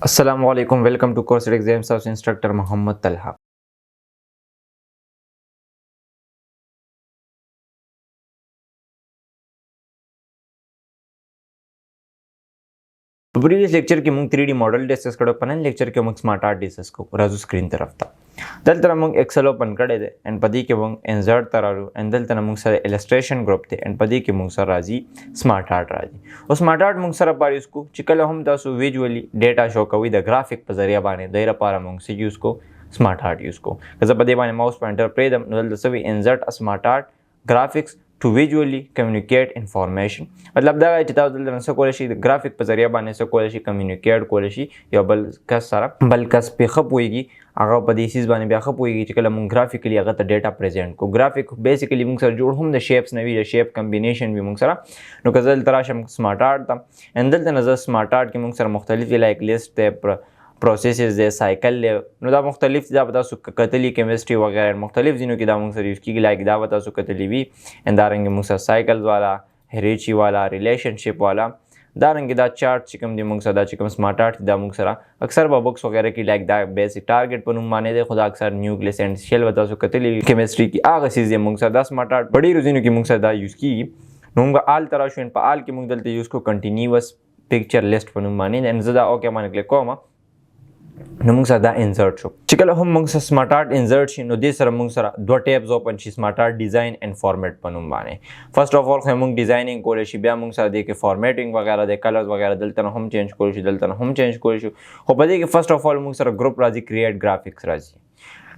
Assalamu alaikum. Welcome to Course Exams of Instructor Muhammad Talha. په پریویس لیکچر کې موږ 3D ماډل ډیسکس کړو، په نن لیکچر کې موږ سمارټ آرټ ډیسکس کوو. راځو سکرین طرف ته. دلته موږ ایکسل اوپن کړی دی ان په دې کې موږ انسرټ ته راځو ان دلته موږ سره السټریشن ګروپ دی ان په دې کې موږ سره راځي سمارټ آرټ راځي. او سمارټ آرټ موږ سره پاره یوز کو چې کله هم تاسو ویژوالي ډیټا شو کوي د ګرافیک په ذریعہ باندې دایره لپاره موږ سې یوز کو سمارټ آرټ یوز کو. که زه په دې باندې ماوس پوینټر پرېږدم نو دلته سوي انسرټ سمارټ آرټ graphics to visually communicate information. مطلب دا چې تاسو دلته څه کولای شئ د ګرافیک په ذریعہ باندې څه کولای شئ کمیونیکیټ کولای شئ یو بل کس سره بل کس په ښه پوهیږي هغه په دې سیز باندې بیا ښه پوهیږي چې کله موږ ګرافیکلی هغه ته ډیټا پریزنټ کو. ګرافیک بیسیکلی موږ سره جوړ هم د شیپس نه وي، د شیپ کمبینیشن وي موږ سره. نو که زه دلته راشم سمارټ آرټ ته ان دلته نه زه سمارټ آرټ کې موږ سره مختلف لایک لیست دی، پروسیسز دی، سایکل دی. نو دا مختلف دا به تاسو کتلي کیمستري وغیرہ مختلف ځینو کې دا موږ سره یوز کېږي. لایک دا به تاسو کتلي وي همدارنګې موږ سره سایکلز والا، هریچي والا، ریلیشنشپ والا. دارنګې دا چارټ چې کوم دی موږ سره دا چې کوم سمارټ آرټ دا موږ سره اکثر په بکس وغیرہ کې لایک دا بیسک ټارګټ په نوم باندې دی، خو دا اکثر نیوکلیس اینډ شیل به تاسو کتلي وي کیمستري کې هغه څیز دی موږ سره دا سمارټ آرټ په ډېرو ځینو کې موږ سره دا یوز کېږي. نو موږ آل ته راشو په آل کې موږ دلته یوز کوو کنټینیوس پکچر لیست په نوم باندې. زه دا اوکې باندې کلیک کوم نو موږ سره دا انسرټ شو. چې کله هم موږ سره سمارټ آرټ انسرټ شي نو دې سره موږ سره دوه ټیبز اوپن شي سمارټ آرټ ډیزاین اینډ فارمیټ په نوم باندې. فرست اف اول خو موږ ډیزاینینګ کولی شي، بیا موږ سره دې کې فارمیټینګ وغیرہ د کلرز وغیرہ دلته هم چینج کولی شي، دلته هم چینج کولی شي. خو په دې کې فرست اف اول موږ سره ګروپ راځي کریټ ګرافیکس راځي.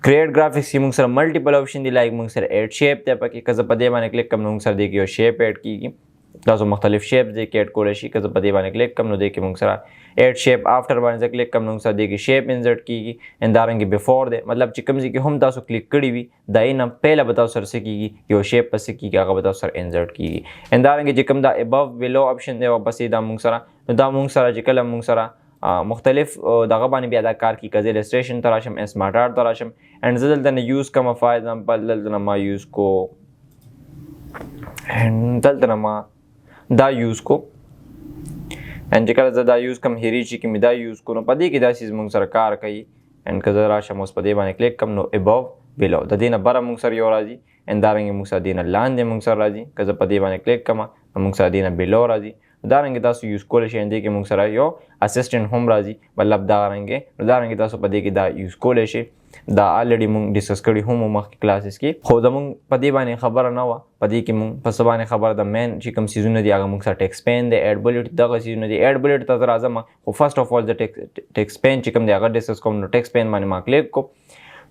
کریټ گرافکس کې موږ سره ملټیپل آپشن دي لایک موږ سره ایډ شیپ دی پکې. که زه په دې باندې کلیک کوم نو موږ سره دې کې یو شیپ ایډ کېږي. تاسو مختلف شیپس دې کې ایډ کولی شي. که زه په دې باندې کلیک کوم نو دې کې موږ سره ایډ شیپ آفټر باندې زه کلیک کوم نو موږ سره دې کې شیپ انسرټ کېږي. همدارنګې بیفور دی مطلب چې کوم ځای کې هم تاسو کلیک کړي وي د هغې نه پهله به تاسو سره څه کېږي یو شیپ په څه کېږي هغه به تاسو سره انسرټ کېږي. همدارنګې چې کوم دا ابو بلو آپشن دی واپسې دا موږ سره نو دا موږ سره چې کله موږ سره مختلف دغه باندې بیا دا کار کوي. که زه السټریشن ته راشم سمارټ آرټ ته راشم اینډ زه دلته نه یوز کوم فار ایگزامپل دلته نه ما یوز کو اینډ دلته نه ما دا یوز کو اینډ چې کله زه دا یوز کوم هریچي کې مې دا یوز کو نو په دې کې دا چیز موږ سره کار کوي. اینډ که زه راشم اوس په دې باندې کلیک کوم نو ابو بلو د دې نه بره موږ سره یو راځي. همدارنګې موږ سره دې نه لاندې موږ سره راځي. که زه په دې باندې کلیک کوم نو موږ سره دې نه بلو راځي. دارنګې تاسو یوز کولی شئ دې کې موږ سره یو اسسټنټ هم راځي مطلب دارنګې نو دارنګې تاسو په دې کې دا یوز کولی شئ. دا الریډي موږ ډسکس کړي هم مخکې کلاسز کې، خو زموږ په دې باندې خبره نه وه. په دې کې موږ په څه باندې خبره د مین چې کوم سیزونه دي هغه موږ سره ټیکس پین دی، ایډ بلیټ دغه سیزونه دي. ایډ بلیټ ته زه راځم خو فرست اف اول د ټیکس پین چې کوم دی هغه ډسکس کوم نو ټیکس پین باندې ما کلیک کو.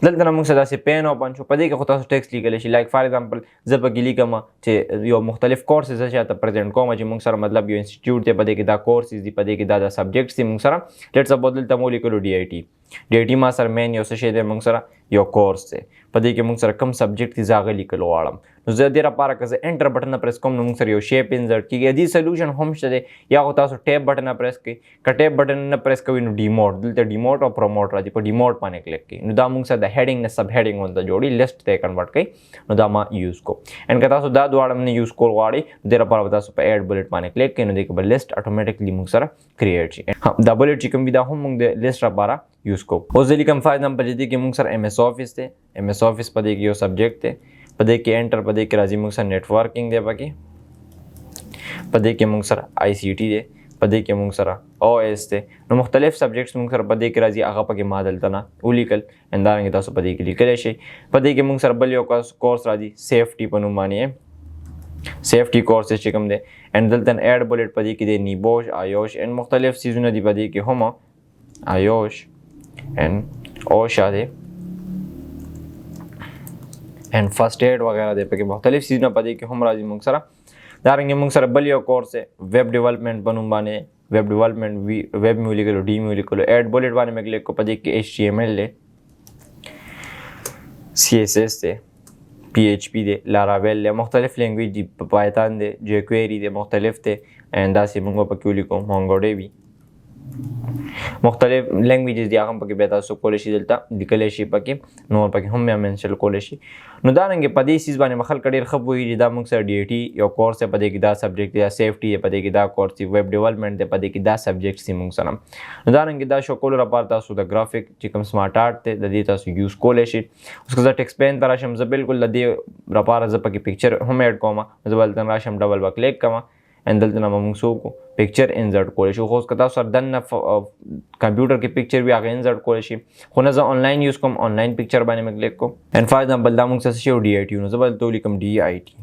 دلته نه موږ سره داسې پین اوپن شو. په دې کې خو تاسو ټیکس لیکلی شي لایک فار ایگزامپل زه پکې لیکم چې یو مختلف کورسز زه چاته پرزنټ کوم چې موږ سره مطلب یو انسټیټیوټ دی، په دې کې دا کورسز دي، په دې کې دا سبجیکټس دي موږ سره. لیټس سپوز دلته مو لیکلو ډي آی ټي ما سره مین یو څه شی دی موږ سره یو کورس دی، په دې کې موږ سره کوم سبجیکټ دي زه هغه لیکلو غواړم. نو زه دې لپاره که زه انټر بټن نه پریس کوم نو موږ سره یو شیپ انسرټ کېږي. دې سلوشن هم شته دی یا خو تاسو ټیپ بټن نه پریس کړئ. که ټیپ بټن نه پریس کوئ نو ډیموټ دلته ډیموټ او پروموټ راځي، په ډیموټ باندې کلیک کړئ نو دا موږ سره د هیډینګ نه سب هیډینګ ورته جوړي لیست ته کنورټ کړئ نو دا ما یوز کو. اینډ که تاسو دا دواړه نه یوز کول غواړئ دې لپاره به تاسو په ایډ بلیټ باندې کلیک کړئ نو دې کې به لیست اټومیټیکلی موږ سره کریټ شي. دا بلیټ چې کوم وي دا هم موږ د لیست لپاره یوز کو. اوس زه لیکم فار ایگزامپل دې کې موږ سره ایم ایس آفیس دی. ایم ایس آفیس په دې کې یو سبجیکټ دی، په دې کې انټر په دې کې راځي موږ سره نیټورکینګ دی، پکې په دې کې موږ سره آی سی ټي دی، په دې کې موږ سره او ایس دی. نو مختلف سبجیکټس موږ سره په دې کې راځي هغه پکې ما دلته نه ولیکل. همدارنګې تاسو په دې کې لیکلی شئ. په دې کې موږ سره بل یو کورس راځي سیفټي په نوم باندې سیفټي کورسز چې کوم دی. اینډ دلته ایډ بلیټ په دې کې دی نیبوش آیوش اینډ مختلف سیزونه دي په دې کې هم آیوش اینډ اوشا دی اینڈ فرسٹ ایڈ وغیرہ دی پکې مختلف سیزونه په دې کې هم راځي موږ سره. دارنګې موږ سره بل یو کورس دی ویب ډیولپمنټ په نوم باندې ویب ډیولپمنټ ویب مې ولیکلو ډي مې ولیکلو. ایډ بلیټ باندې مې کلیک کړو، په دې کې ایچ ټي ایم ایل دی، سی ایس ایس دی، پی ایچ پی دی، لاراویل دی، مختلف لینګویج دي، پایتان دی، جیکویری دی، مختلف دی. اینډ داسې موږ پکې ولیکو مونګو ډي وي مختلف لینګویجز دی هغه پکې بیا تاسو کولی شئ دلته لیکلی شئ پکې نور پکې هم بیا مینشن کولی شئ. نو دارنګې په دې سیز باندې خلک ډېر ښه پوهېږي دا موږ سره ډي ای ټي یو کورس دی په دې کې دا سبجیکټ دی یا سیفټي دی په دې کې دا کورس دی ویب ډیولپمنټ دی په دې کې دا سبجیکټس دي موږ سره. نو دارنګې دا شو کولو لپاره تاسو د ګرافیک چې کوم سمارټ آرټ دی د دې تاسو یوز کولی شئ. اوس که زه ټیکسټ پین ته راشم زه بالکل د دې لپاره زه پکې پکچر هم ایډ کوم زه به دلته راشم ډبل به کلیک کوم and دلته نه موږ څه وکړو پکچر انسرټ کولی شو. خو اوس که تاسو سره دننه کمپیوټر کې پکچر وي هغه انسرټ کولی شي خو نه زه آنلاین یوز کوم آنلاین پکچر باندې مې کلیک کوم اینډ فار ایگزامپل دا موږ څه شی ډي آی ټي نو زه به دلته ولیکم ډي آی ټي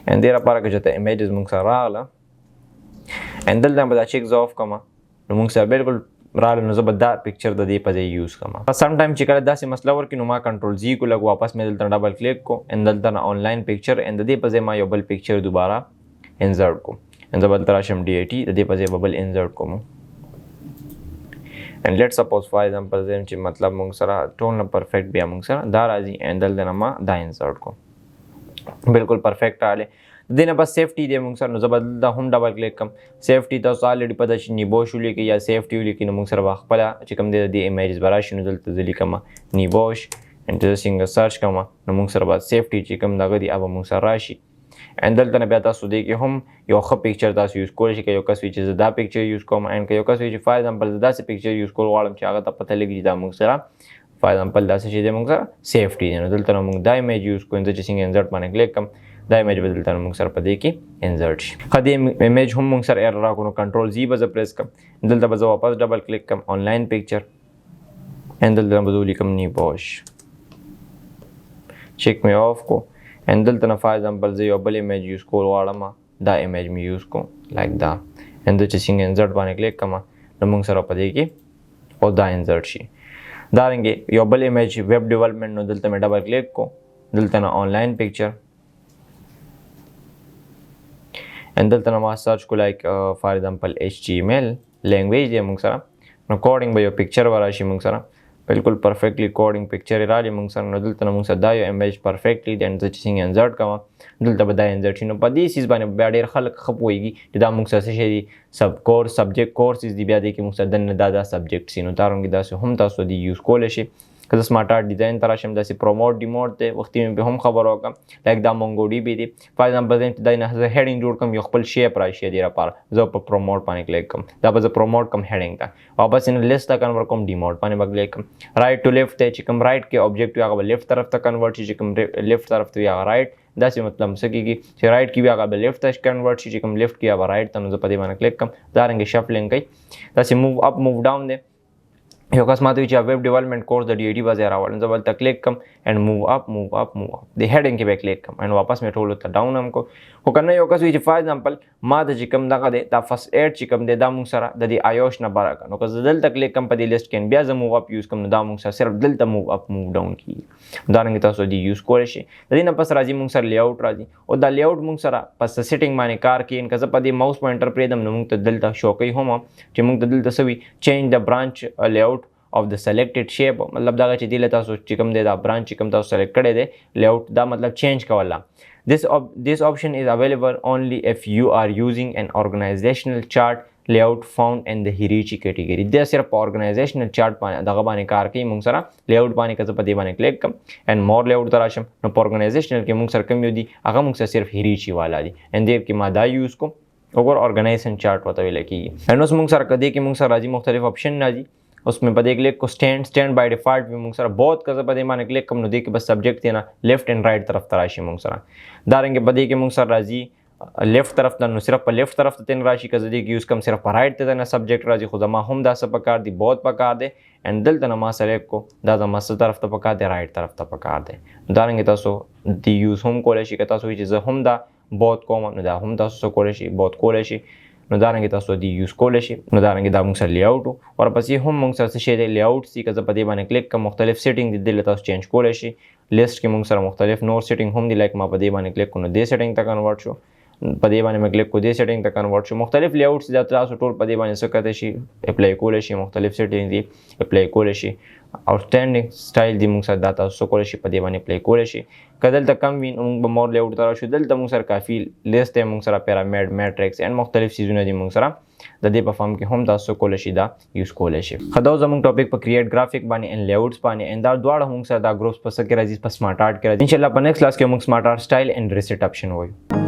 اینډ دې لپاره که چېرته امیجز موږ سره راغله اینډ دلته به دا چیکز آف کوم نو موږ سره بالکل راغله نو زه به دا پکچر د دې په ځای یوز کوم. سم ټایم چې کله داسې مسله ورکړي نو ما کنټرول زی کو لږ واپس مې دلته ډبل کلیک کو اینډ دلته نه آنلاین پکچر اینډ د دې په ځای ما یو بل پکچر دوباره انسرټ کوم and the دلته راشم ډي ای ټي د دې په ځای به بل انسرټ کوم and let's suppose for example زم چې مطلب موږ سره ټول نه پرفیکټ بیا موږ سره دا راځي and دلته نه ما دا انسرټ کوم بالکل پرفیکټ راغلی. د دې نه بس سیفټي دی موږ سره نو زه به دلته هم ډبل کلیک کوم سیفټي تاسو الریډي پته چې نیبوش ولیکئ یا سیفټي ولیکئ نو موږ سره به خپله چې کوم دی د دې امیجز به راشي نو دلته زه لیکم نیبوش and زه څنګه سرچ کوم نو موږ سره به سیفټي چې کوم دغه دی هغه موږ سره راشي and دلته نه بیا تاسو دی کې هم یو ښه پکچر تاسو یوز کولی شئ که یو کس وي چې زه دا پکچر یوز کوم اینډ که یو کس وي چې فار ایگزامپل زه داسې پکچر یوز کول غواړم چې هغه ته پته لګي چې دا موږ سره فار ایگزامپل داسې شی دی موږ سره سیفټي دی نو دلته نه موږ دا امیج یوز کوو زه چې څنګه انسرټ باندې کلیک کوم دا امیج به دلته نه موږ سره په دې کې انسرټ شي. ښه دې امیج هم موږ سره ایرر راکړو نو کنټرول زی به زه پریس کوم دلته به زه واپس ډبل کلیک کوم آنلاین پکچر اینډ دلته به زه ولیکم نیبوش چیک مې آف کو and دلته نه فار ایگزامپل زه یو بل امیج یوز کول غواړم دا امیج مې یوز کوم لایک دا and د چې څنګه انسرټ باندې کلیک کوم نو موږ سره په دې کې او دا انسرټ شي. دارنګې یو بل امیج ویب ډیولپمنټ نو دلته مې ډبل کلیک کو دلته نه آنلاین پکچر and دلته نه ما سرچ کو لایک فار ایگزامپل HTML لینګویج دی موږ سره نو کوډینګ به یو پکچر وراشي موږ سره بالکل پرفیکټلی کوډینګ پکچر راځي موږ سره نو دلته نه موږ سره دا یو امیج پرفیکټلی د انځ چې څنګه انسرټ کوم دلته به دا انسرټ شي نو په دې سیز باندې بیا ډېر خلک ښه پوهېږي چې دا موږ سره څه شی دي سب کورس سبجیکټ کورسز دي بیا دې کې موږ سره دننه دا سبجیکټس دي نو دارنګې داسې هم تاسو دې یوز کولی شئ. که زه سمارټ آرټ ډیزاین ته راشم داسې پروموټ ډیموټ دی وختي مې به هم خبر وکړم لایک دا مونګو ډي بي دی فار ایگزامپل زه چې دا نه زه هیډینګ جوړ کړم یو خپل شیپ راشي دې لپاره زه په پروموټ باندې کلیک کوم دا به زه پروموټ کوم هیډینګ ته واپس یې لیست ته کنورټ کوم ډیموټ باندې به کلیک کوم رایټ ټو لیفټ دی چې کوم رایټ کې آبجیکټ وي هغه به لیفټ طرف ته کنورټ شي چې کوم لیفټ طرف ته وي هغه رایټ داسې مطلب څه کېږي چې رایټ کې وي هغه به لیفټ ته کنورټ شي چې کوم لیفټ کې هغه رایټ ته نو زه په دې باندې کلیک کوم دارنګې شفلینګ کوي داسې موو اپ موو ډاون دی یو کس ماته وي چې ویب ډیولپمنټ کورس د ډي ای ټي به ځای راوړم زه به هلته کلیک کوم اینډ موو اپ د هیډینګ کې به کلیک کوم اینډ واپس مې ټولو ته ډاون هم کو خو که نه یو کس وي چې فار ایگزامپل ما د چې کوم دغه دی دا فسټ ایډ چې کوم دی دا موږ سره د دې آیوش نه بره کړه نو که زه دلته کلیک کوم په دې لیسټ کې بیا زه موو اپ یوز کوم نو دا موږ سره صرف دلته موو اپ موو ډاون کېږي دارنګې تاسو دې یوز کولی شئ. د دې نه پس راځي موږ سره لیاوټ راځي او دا لیاوټ موږ سره پس سیټینګ باندې کار کوي که زه په دې ماوس پوینټر پرېږدم نو موږ ته دلته شو کوي هم چې موږ ته دلته څه وي چینج د برانچ لیاوټ of the selected shape مطلب دا چې دی له تاسو چې کوم دی دا برانچ چې کوم تاسو سلیکټ کړی دی لیاوټ دا مطلب چینج کوله this option is available only if you are using an organizational chart layout found in the hierarchy category دا صرف organizational chart باندې دغه باندې کار کوي موږ سره لیاوټ باندې که زه په دې باندې کلیک کوم and more layout ته راشم نو په organizational کې موږ سره کوم یو دي هغه موږ سره صرف hierarchy والا دي and دې کې ما دا یوز کوم وګور organization chart ورته ویل کېږي and اوس موږ سره کدی کې موږ سره راځي مختلف آپشن راځي اس में په دې کلیک کو سټینډ بای ډیفالت وي موږ سره بہت کزه په دې باندې کلیک کوم نو دې کې بس سبجیکټ دی نه لیفټ اینڈ رائټ طرف ته راشي موږ سره دارنګې په دې کې موږ سره راځي لیفټ طرف ته نو صرف په لیفټ طرف ته تین راشي که زه دې کې یوز کوم صرف په رائټ ته نه سبجیکټ راځي خو زما هم دا څه پکار دی بہت پکار دی اینډ دلته نه ما سلیکټ کو دا زما څه طرف ته پکار دی رائټ طرف ته پکار دی دارنګې تاسو دې یوز هم کولی شئ که تاسو وایئ چې زه هم دا بہت کوم نو دا هم تاسو څه کولی شئ بہت کولی شئ نو دارنګې تاسو دې یوز کولی شئ نو دارنګې دا موږ سره لیاوټ و ورپسې هم موږ سره څه شی دی لیاوټ سي که زه په دې باندې کلیک کوم مختلف سیټینګ دي دې له تاسو چینج کولی شئ لیسټ کې موږ سره مختلف نور سیټینګ هم دي لایک ما په دې باندې کلیک کړو نو دې سیټینګ ته کنورټ شو په دې باندې مې کلیک کو دې سیټینګ ته کنورټ شو مختلف لیاوټس دا تاسو ټول په دې باندې څه کولی شئ اپلای کولی شئ مختلف سیټینګ دي اپلای کولی شئ outstanding style دی موږ سره دا تاسو کولی شي په دې باندې پلی کولی شي. که دلته کم وي نو موږ به مور لیاوټ ته راشو. دلته موږ سره کافي لیست دی، موږ سره پیرامید، میټرکس اینډ مختلف څیزونه دي موږ سره. د دې په فارم کې هم تاسو کولی شي دا یوز کولی شي. ښه دا زموږ ټاپک په کریټ گرافیک باندې اینډ لیاوټس باندې اینډ دا دواړه موږ سره دا ګروپس په څه کې راځي؟ په سمارټ آرټ کې راځي. انشاءالله په نیکسټ کلاس کې موږ سمارټ آرټ سټایل اینډ ریسیټ آپشن وایو.